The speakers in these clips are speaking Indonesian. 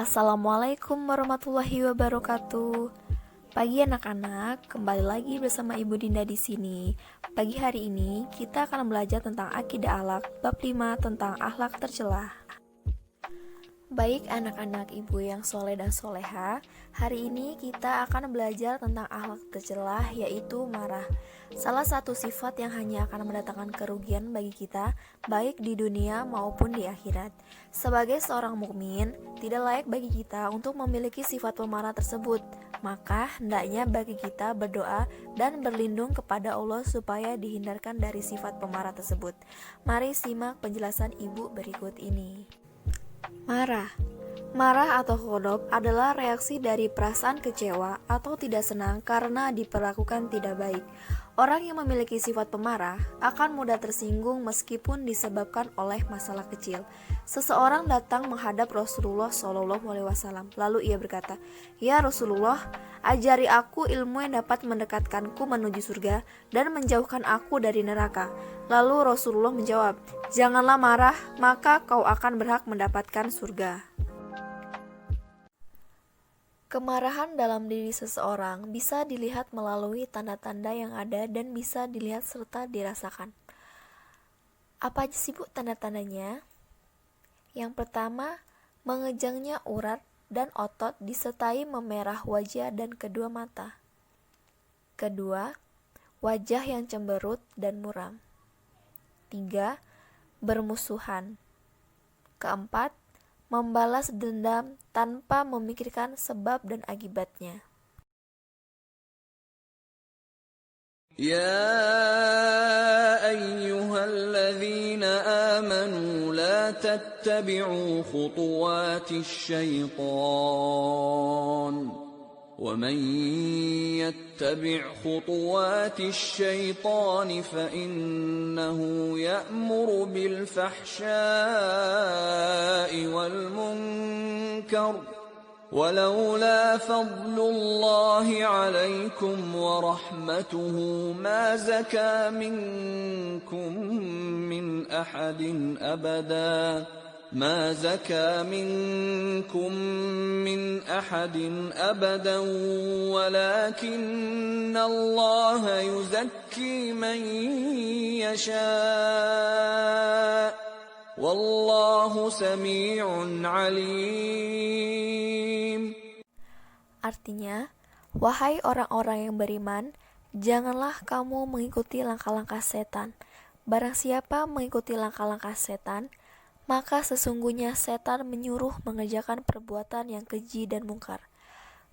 Assalamualaikum warahmatullahi wabarakatuh. Pagi anak-anak, kembali lagi bersama Ibu Dinda di sini. Pagi hari ini kita akan belajar tentang akidah akhlak bab 5 tentang akhlak tercela. Baik anak-anak ibu yang soleh dan soleha, hari ini kita akan belajar tentang akhlak tercela, yaitu marah. Salah satu sifat yang hanya akan mendatangkan kerugian bagi kita, baik di dunia maupun di akhirat. Sebagai seorang mukmin, tidak layak bagi kita untuk memiliki sifat pemarah tersebut. Maka hendaknya bagi kita berdoa dan berlindung kepada Allah supaya dihindarkan dari sifat pemarah tersebut. Mari simak penjelasan ibu berikut ini. Marah atau ghadab adalah reaksi dari perasaan kecewa atau tidak senang karena diperlakukan tidak baik. Orang yang memiliki sifat pemarah akan mudah tersinggung meskipun disebabkan oleh masalah kecil. Seseorang datang menghadap Rasulullah SAW. Lalu ia berkata, "Ya Rasulullah, ajari aku ilmu yang dapat mendekatkanku menuju surga dan menjauhkan aku dari neraka." Lalu Rasulullah menjawab, "Janganlah marah, maka kau akan berhak mendapatkan surga." Kemarahan dalam diri seseorang bisa dilihat melalui tanda-tanda yang ada dan bisa dilihat serta dirasakan. Apa aja sih Bu tanda-tandanya? Yang pertama, mengejangnya urat dan otot disertai memerah wajah dan kedua mata. Kedua, wajah yang cemberut dan muram. 3. Bermusuhan. Keempat, membalas dendam tanpa memikirkan sebab dan akibatnya. يا أيها الذين آمنوا لا تتبعوا خطوات الشيطان ومن يتبع خطوات الشيطان فإنه يأمر بالفحشاء والمنكر ولولا فضل الله عليكم ورحمته ما زكى منكم من أحد أبدا ولكن الله يزكي من يشاء والله سميع عليم. Artinya, wahai orang-orang yang beriman, janganlah kamu mengikuti langkah-langkah setan. Barang siapa mengikuti langkah-langkah setan, maka sesungguhnya setan menyuruh mengerjakan perbuatan yang keji dan mungkar.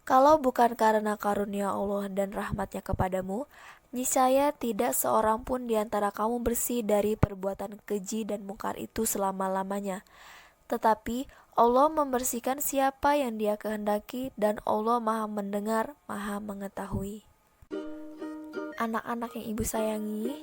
Kalau bukan karena karunia Allah dan rahmatnya kepadamu, niscaya tidak seorang pun di antara kamu bersih dari perbuatan keji dan mungkar itu selama-lamanya. Tetapi Allah membersihkan siapa yang Dia kehendaki dan Allah Maha Mendengar, Maha Mengetahui. Anak-anak yang Ibu sayangi,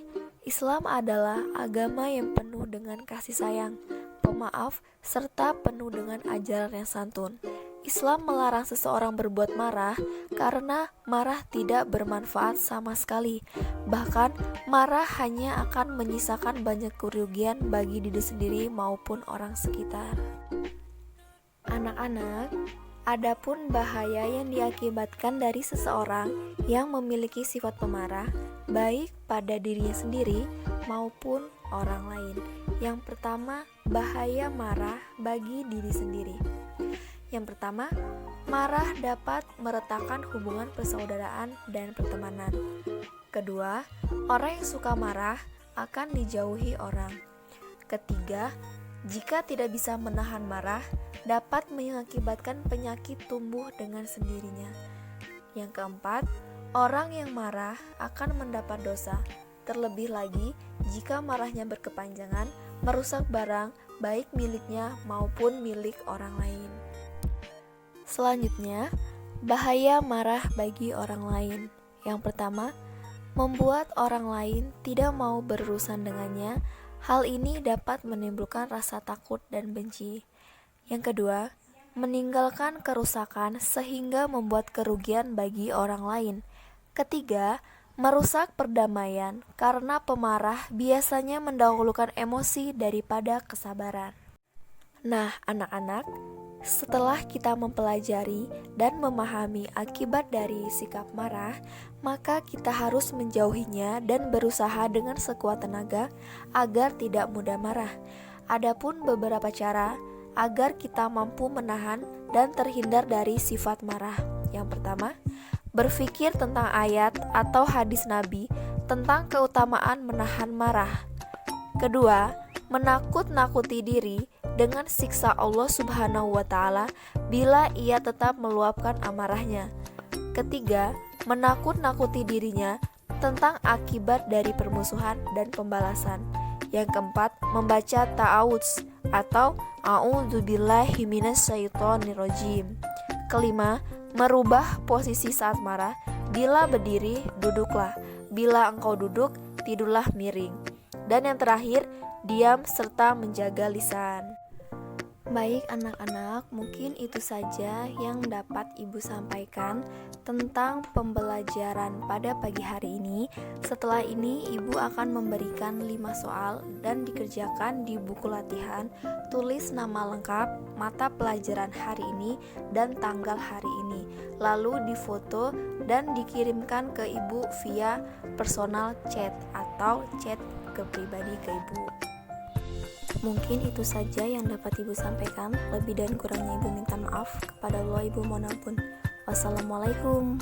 Islam adalah agama yang penuh dengan kasih sayang, pemaaf, serta penuh dengan ajaran yang santun. Islam melarang seseorang berbuat marah karena marah tidak bermanfaat sama sekali. Bahkan, marah hanya akan menyisakan banyak kerugian bagi diri sendiri maupun orang sekitar. Anak-anak, adapun bahaya yang diakibatkan dari seseorang yang memiliki sifat pemarah, baik pada dirinya sendiri maupun orang lain. Yang pertama, bahaya marah bagi diri sendiri. Yang pertama, marah dapat meretakkan hubungan persaudaraan dan pertemanan. Kedua, orang yang suka marah akan dijauhi orang. Ketiga, jika tidak bisa menahan marah, dapat mengakibatkan penyakit tumbuh dengan sendirinya. Yang keempat, orang yang marah akan mendapat dosa. Terlebih lagi, jika marahnya berkepanjangan, merusak barang, baik miliknya maupun milik orang lain. Selanjutnya, bahaya marah bagi orang lain. Yang pertama, membuat orang lain tidak mau berurusan dengannya. Hal ini dapat menimbulkan rasa takut dan benci. Yang kedua, meninggalkan kerusakan sehingga membuat kerugian bagi orang lain. Ketiga, merusak perdamaian karena pemarah biasanya mendahulukan emosi daripada kesabaran. Nah, anak-anak, Setelah kita mempelajari dan memahami akibat dari sikap marah, maka kita harus menjauhinya dan berusaha dengan sekuat tenaga agar tidak mudah marah. Adapun beberapa cara agar kita mampu menahan dan terhindar dari sifat marah. Yang pertama, berpikir tentang ayat atau hadis Nabi tentang keutamaan menahan marah. Kedua, menakut-nakuti diri dengan siksa Allah Subhanahu wa Ta'ala bila ia tetap meluapkan amarahnya. Ketiga, menakut-nakuti dirinya tentang akibat dari permusuhan dan pembalasan. Yang keempat, membaca ta'awudz atau a'udzubillahi minasyaitonirrajim. Kelima, merubah posisi saat marah. Bila berdiri, duduklah. Bila engkau duduk, tidurlah miring. Dan yang terakhir, diam serta menjaga lisan. Baik anak-anak, mungkin itu saja yang dapat Ibu sampaikan tentang pembelajaran pada pagi hari ini. Setelah ini Ibu akan memberikan 5 soal dan dikerjakan di buku latihan. Tulis nama lengkap, mata pelajaran hari ini, dan tanggal hari ini. Lalu difoto dan dikirimkan ke Ibu via personal chat atau chat ke pribadi ke Ibu. Mungkin itu saja yang dapat Ibu sampaikan. Lebih dan kurangnya Ibu minta maaf. Kepada Allah Ibu mohon ampun. Wassalamualaikum.